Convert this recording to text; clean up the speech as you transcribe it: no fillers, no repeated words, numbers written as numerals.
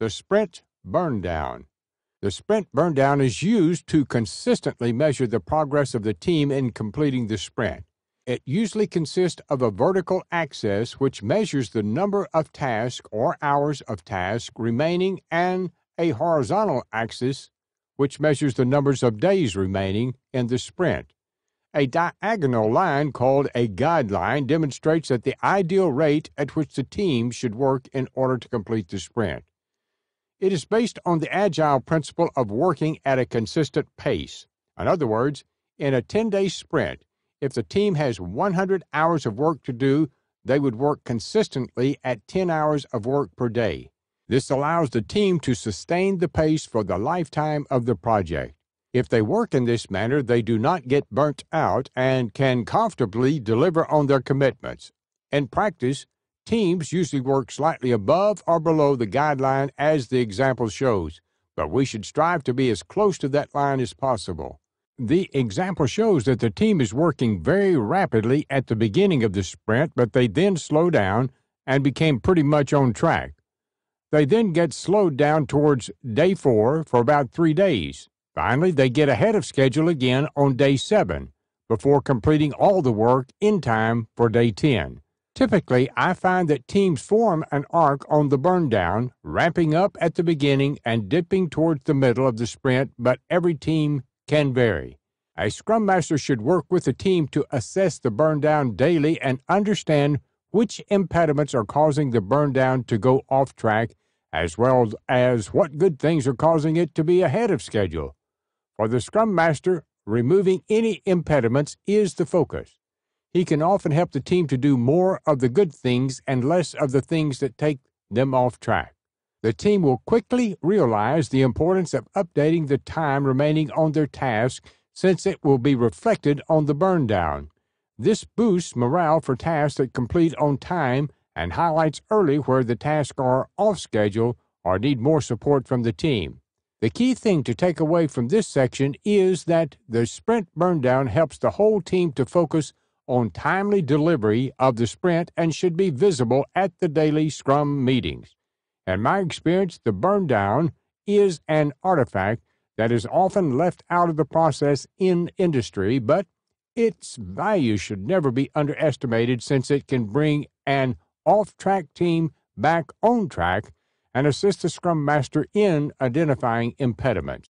The Sprint Burndown. The Sprint Burndown is used to consistently measure the progress of the team in completing the sprint. It usually consists of a vertical axis which measures the number of tasks or hours of task remaining and a horizontal axis which measures the numbers of days remaining in the sprint. A diagonal line called a guideline demonstrates that the ideal rate at which the team should work in order to complete the sprint. It is based on the agile principle of working at a consistent pace. In other words, in a 10-day sprint, if the team has 100 hours of work to do, they would work consistently at 10 hours of work per day. This allows the team to sustain the pace for the lifetime of the project. If they work in this manner, they do not get burnt out and can comfortably deliver on their commitments. In practice, teams usually work slightly above or below the guideline as the example shows, but we should strive to be as close to that line as possible. The example shows that the team is working very rapidly at the beginning of the sprint, but they then slow down and became pretty much on track. They then get slowed down towards day 4 for about 3 days. Finally, they get ahead of schedule again on day 7 before completing all the work in time for day 10. Typically, I find that teams form an arc on the burndown, ramping up at the beginning and dipping towards the middle of the sprint, but every team can vary. A Scrum Master should work with the team to assess the burndown daily and understand which impediments are causing the burndown to go off track, as well as what good things are causing it to be ahead of schedule. For the Scrum Master, removing any impediments is the focus. He can often help the team to do more of the good things and less of the things that take them off track. The team will quickly realize the importance of updating the time remaining on their task since it will be reflected on the burndown. This boosts morale for tasks that complete on time and highlights early where the tasks are off schedule or need more support from the team. The key thing to take away from this section is that the Sprint Burndown helps the whole team to focus on timely delivery of the sprint and should be visible at the daily Scrum meetings. In my experience, the burndown is an artifact that is often left out of the process in industry, but its value should never be underestimated since it can bring an off-track team back on track and assist the Scrum Master in identifying impediments.